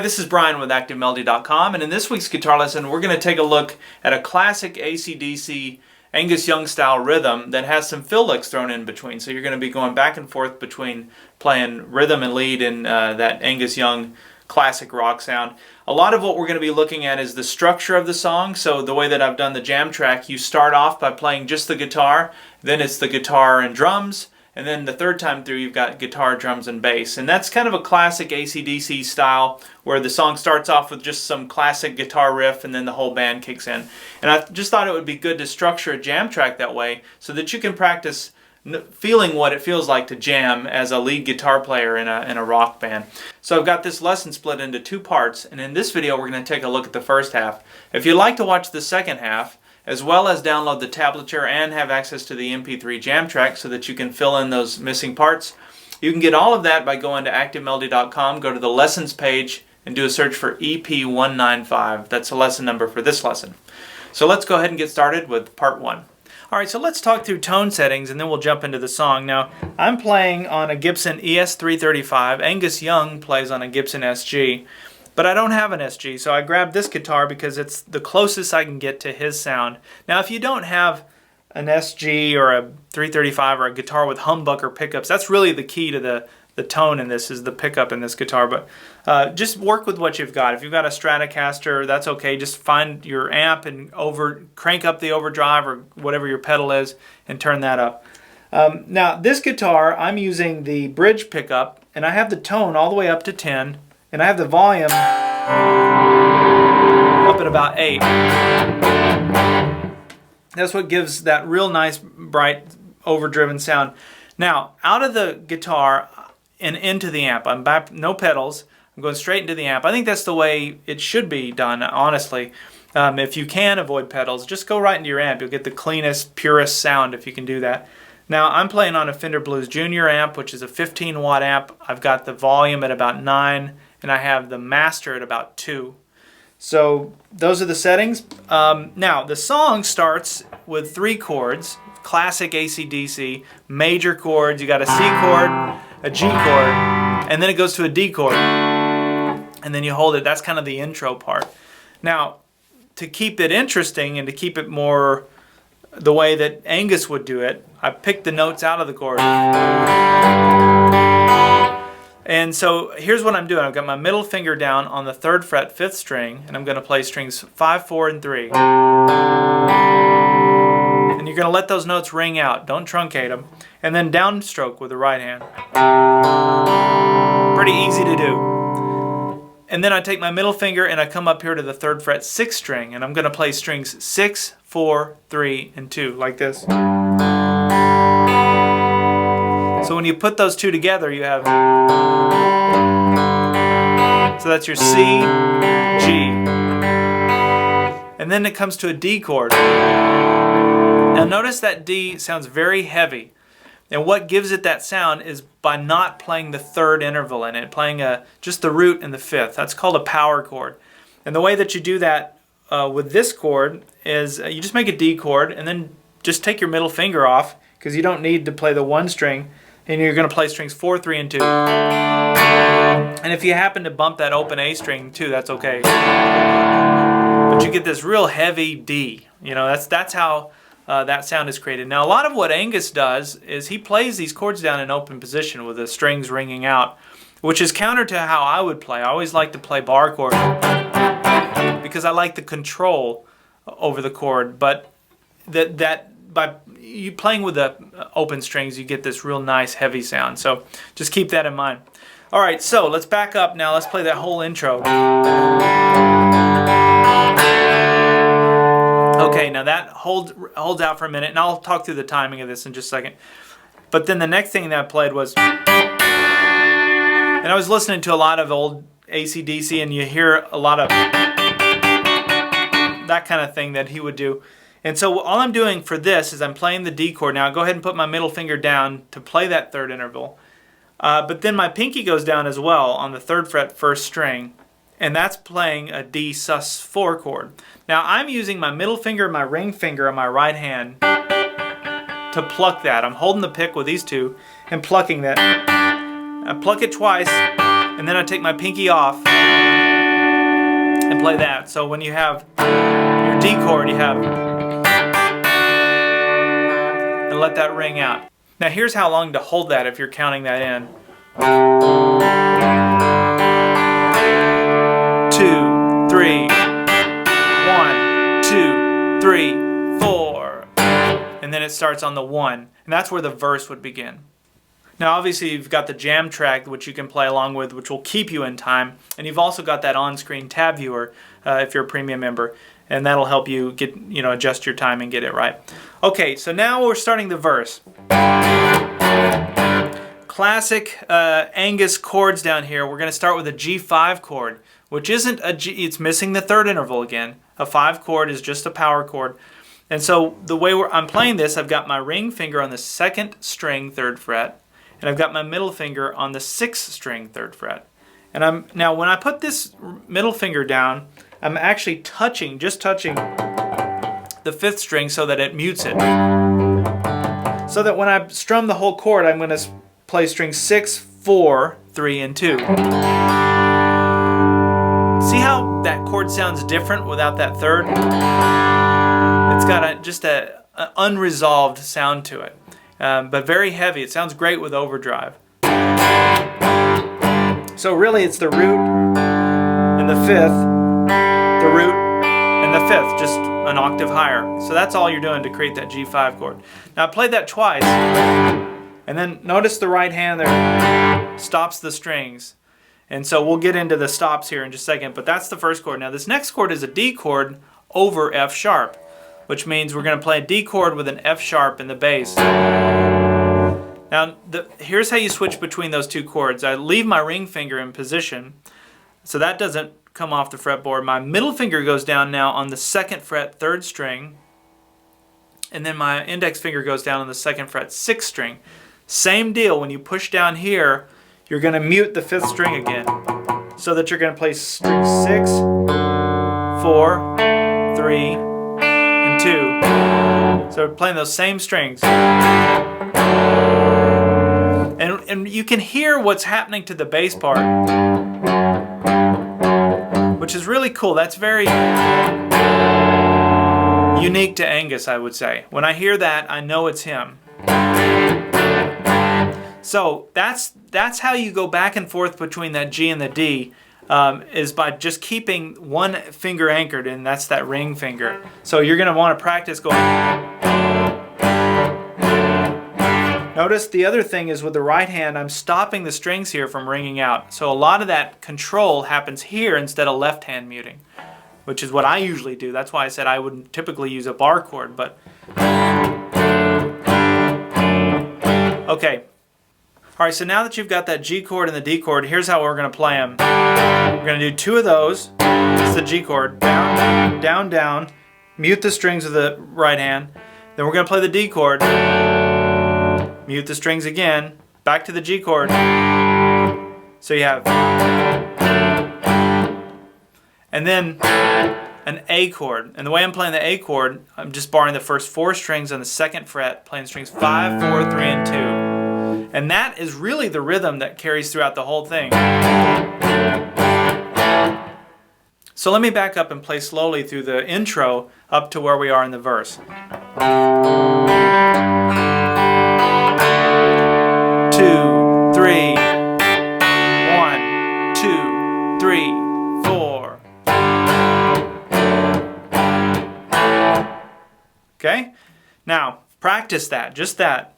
this is Brian with ActiveMelody.com, and in this week's guitar lesson we're going to take a look at a classic AC/DC Angus Young style rhythm that has some fill licks thrown in between. So you're going to be going back and forth between playing rhythm and lead in that Angus Young classic rock sound. A lot of what we're going to be looking at is the structure of the song. So the way that I've done the jam track, you start off by playing just the guitar, then it's the guitar and drums, and then the third time through you've got guitar, drums, and bass. And that's kind of a classic AC/DC style where the song starts off with just some classic guitar riff and then the whole band kicks in. And I just thought it would be good to structure a jam track that way so that you can practice feeling what it feels like to jam as a lead guitar player in a rock band. So I've got this lesson split into two parts, and in this video we're going to take a look at the first half. If you'd like to watch the second half, as well as download the tablature and have access to the MP3 jam track so that you can fill in those missing parts, you can get all of that by going to ActiveMelody.com, go to the lessons page, and do a search for EP195. That's the lesson number for this lesson. So let's go ahead and get started with part one. Alright, so let's talk through tone settings and then we'll jump into the song. Now, I'm playing on a Gibson ES335. Angus Young plays on a Gibson SG. But I don't have an SG, so I grabbed this guitar because it's the closest I can get to his sound. Now, if you don't have an SG or a 335 or a guitar with humbucker pickups, that's really the key to the tone in this, is the pickup in this guitar. But just work with what you've got. If you've got a Stratocaster, that's okay. Just find your amp and crank up the overdrive or whatever your pedal is and turn that up. Now, this guitar, I'm using the bridge pickup, and I have the tone all the way up to 10. And I have the volume up at about 8. That's what gives that real nice, bright, overdriven sound. Now, out of the guitar and into the amp. I'm back, no pedals. I'm going straight into the amp. I think that's the way it should be done, honestly. If you can avoid pedals, just go right into your amp. You'll get the cleanest, purest sound if you can do that. Now, I'm playing on a Fender Blues Junior amp, which is a 15-watt amp. I've got the volume at about 9. And I have the master at about 2. So those are the settings. Now the song starts with 3 chords, classic AC/DC, major chords. You got a C chord, a G chord, and then it goes to a D chord. And then you hold it. That's kind of the intro part. Now, to keep it interesting and to keep it more the way that Angus would do it, I picked the notes out of the chord. And so here's what I'm doing. I've got my middle finger down on the 3rd fret, 5th string, and I'm going to play strings 5, 4, and 3. And you're going to let those notes ring out. Don't truncate them. And then downstroke with the right hand. Pretty easy to do. And then I take my middle finger and I come up here to the 3rd fret, 6th string, and I'm going to play strings 6, 4, 3, and 2, like this. So when you put those two together, you have... So that's your C, G. And then it comes to a D chord. Now notice that D sounds very heavy. And what gives it that sound is by not playing the 3rd interval in it, playing just the root and the 5th. That's called a power chord. And the way that you do that with this chord is you just make a D chord and then just take your middle finger off, because you don't need to play the 1 string. And you're going to play strings 4, 3, and 2. And if you happen to bump that open A string too, that's okay. But you get this real heavy D. You know, that's how that sound is created. Now, a lot of what Angus does is he plays these chords down in open position with the strings ringing out, which is counter to how I would play. I always like to play bar chords because I like the control over the chord. But by you playing with the open strings, you get this real nice heavy sound. So just keep that in mind. All right, so let's back up now. Let's play that whole intro. Okay, now that holds out for a minute, and I'll talk through the timing of this in just a second. But then the next thing that I played was, and I was listening to a lot of old AC/DC, and you hear a lot of that kind of thing that he would do. And so all I'm doing for this is I'm playing the D chord. Now I'll go ahead and put my middle finger down to play that 3rd interval. But then my pinky goes down as well on the 3rd fret, 1st string. And that's playing a D sus4 chord. Now I'm using my middle finger and my ring finger on my right hand to pluck that. I'm holding the pick with these two and plucking that. I pluck it twice, and then I take my pinky off play that. So when you have your D chord, you have, and let that ring out. Now here's how long to hold that if you're counting that in. 2, 3, 1, 2, 3, 4, and then it starts on the 1, and that's where the verse would begin. Now obviously you've got the jam track which you can play along with, which will keep you in time, and you've also got that on-screen tab viewer if you're a premium member, and that'll help you get, adjust your time and get it right. Okay, so now we're starting the verse. Classic Angus chords down here. We're going to start with a G5 chord, which isn't a G, it's missing the third interval again. A 5 chord is just a power chord. And so the way I'm playing this, I've got my ring finger on the 2nd string 3rd fret, and I've got my middle finger on the 6th string 3rd fret. And now when I put this middle finger down, I'm actually just touching the 5th string so that it mutes it. So that when I strum the whole chord, I'm going to play strings 6, 4, 3, and 2. See how that chord sounds different without that third? It's got just an unresolved sound to it, but very heavy. It sounds great with overdrive. So really it's the root and the 5th, the root and the 5th, just an octave higher. So that's all you're doing to create that G5 chord. Now I played that twice, and then notice the right hand there stops the strings. And so we'll get into the stops here in just a second, but that's the first chord. Now this next chord is a D chord over F sharp, which means we're going to play a D chord with an F sharp in the bass. Now here's how you switch between those two chords. I leave my ring finger in position, so that doesn't come off the fretboard. My middle finger goes down now on the 2nd fret 3rd string, and then my index finger goes down on the 2nd fret 6th string. Same deal, when you push down here, you're going to mute the 5th string again, so that you're going to play string 6, 4, 3, and 2. So we're playing those same strings. And you can hear what's happening to the bass part, which is really cool. That's very unique to Angus, I would say. When I hear that, I know it's him. So that's how you go back and forth between that G and the D, is by just keeping one finger anchored, and that's that ring finger. So you're going to want to practice going. Notice the other thing is with the right hand, I'm stopping the strings here from ringing out. So a lot of that control happens here instead of left hand muting, which is what I usually do. That's why I said I wouldn't typically use a bar chord, but okay. All right, so now that you've got that G chord and the D chord, here's how we're going to play them. We're going to do 2 of those. It's the G chord, down, down, down, mute the strings with the right hand. Then we're going to play the D chord, mute the strings again, back to the G chord. So you have, and then an A chord. And the way I'm playing the A chord, I'm just barring the first 4 strings on the 2nd fret, playing strings 5, 4, 3, and 2. And that is really the rhythm that carries throughout the whole thing. So let me back up and play slowly through the intro up to where we are in the verse. 2, 3, 1, 2, 3, 4. Okay? Now, practice that, just that.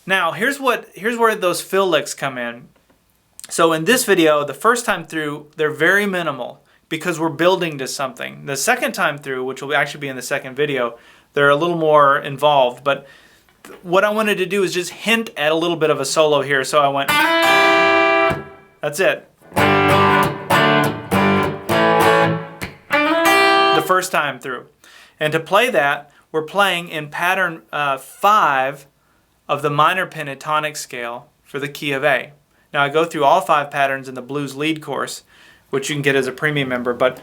Now, here's where those fill licks come in. So in this video, the first time through, they're very minimal because we're building to something. The second time through, which will actually be in the second video, they're a little more involved. But what I wanted to do is just hint at a little bit of a solo here. So I went, that's it. The first time through. And to play that, we're playing in pattern 5 of the minor pentatonic scale for the key of A. Now I go through all 5 patterns in the blues lead course, which you can get as a premium member, but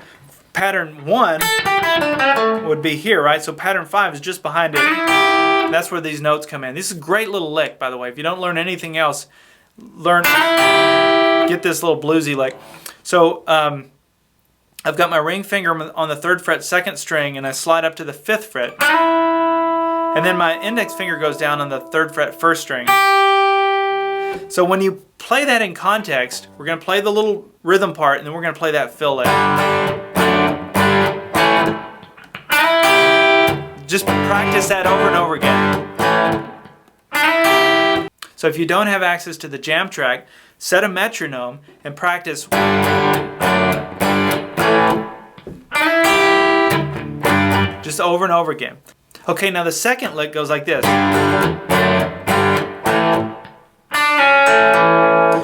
pattern 1 would be here, right? So pattern 5 is just behind it. That's where these notes come in. This is a great little lick, by the way. If you don't learn anything else, get this little bluesy lick. So I I've got my ring finger on the 3rd fret 2nd string, and I slide up to the 5th fret. And then my index finger goes down on the 3rd fret 1st string. So when you play that in context, we're going to play the little rhythm part, and then we're going to play that fill lick. Just practice that over and over again. So if you don't have access to the jam track, set a metronome and practice. Just over and over again. Okay, now the second lick goes like this.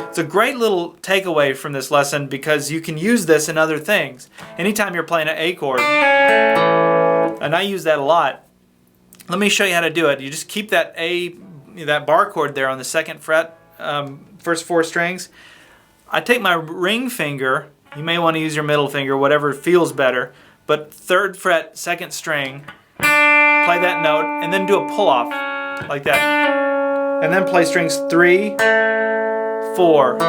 It's a great little takeaway from this lesson because you can use this in other things. Anytime you're playing an A chord, and I use that a lot. Let me show you how to do it. You just keep that that bar chord there on the 2nd fret, first 4 strings. I take my ring finger, you may want to use your middle finger, whatever feels better, but 3rd fret, 2nd string, play that note, and then do a pull-off, like that. And then play strings 3, 4,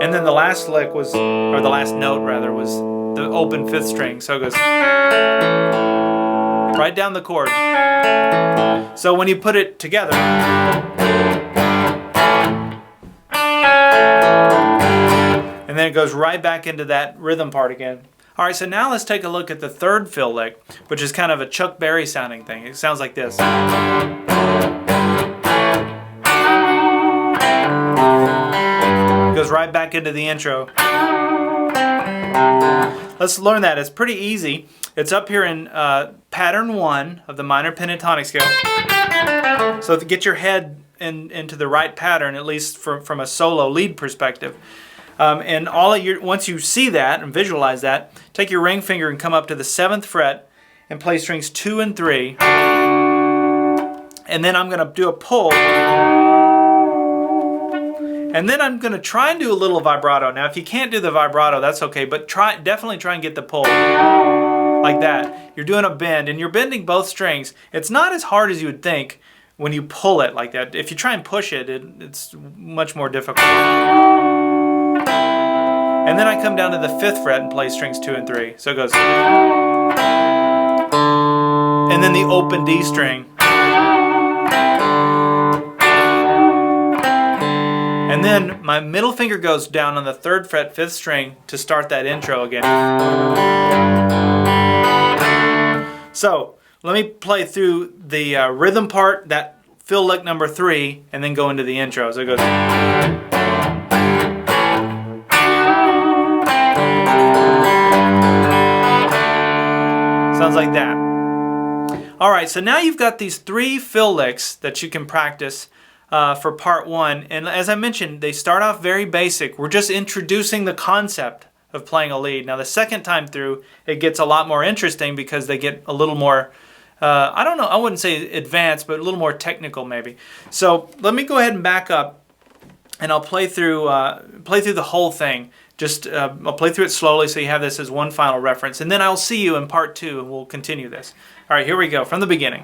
and then the last lick was, or the last note rather, was the open 5th string. So it goes right down the chord. So when you put it together, and then it goes right back into that rhythm part again. All right, so now let's take a look at the 3rd fill lick, which is kind of a Chuck Berry sounding thing. It sounds like this. Goes right back into the intro. Let's learn that. It's pretty easy. It's up here in pattern 1 of the minor pentatonic scale. So to get your head into the right pattern, at least from a solo lead perspective. And once you see that and visualize that, take your ring finger and come up to the 7th fret and play strings 2 and 3. And then I'm going to do a pull. And then I'm going to try and do a little vibrato. Now, if you can't do the vibrato, that's okay, but definitely try and get the pull. Like that. You're doing a bend, and you're bending both strings. It's not as hard as you would think when you pull it like that. If you try and push it, it's much more difficult. And then I come down to the 5th fret and play strings 2 and 3. So it goes. And then the open D string. And then my middle finger goes down on the 3rd fret 5th string to start that intro again. So let me play through the rhythm part, that fill lick number 3, and then go into the intro. So it goes. Sounds like that. All right, so now you've got these 3 fill licks that you can practice for part 1. And as I mentioned, they start off very basic. We're just introducing the concept of playing a lead. Now the second time through, it gets a lot more interesting because they get a little more, I don't know, I wouldn't say advanced, but a little more technical maybe. So let me go ahead and back up, and I'll play through the whole thing. Just I'll play through it slowly so you have this as one final reference, and then I'll see you in part 2 and we'll continue this. All right, here we go from the beginning.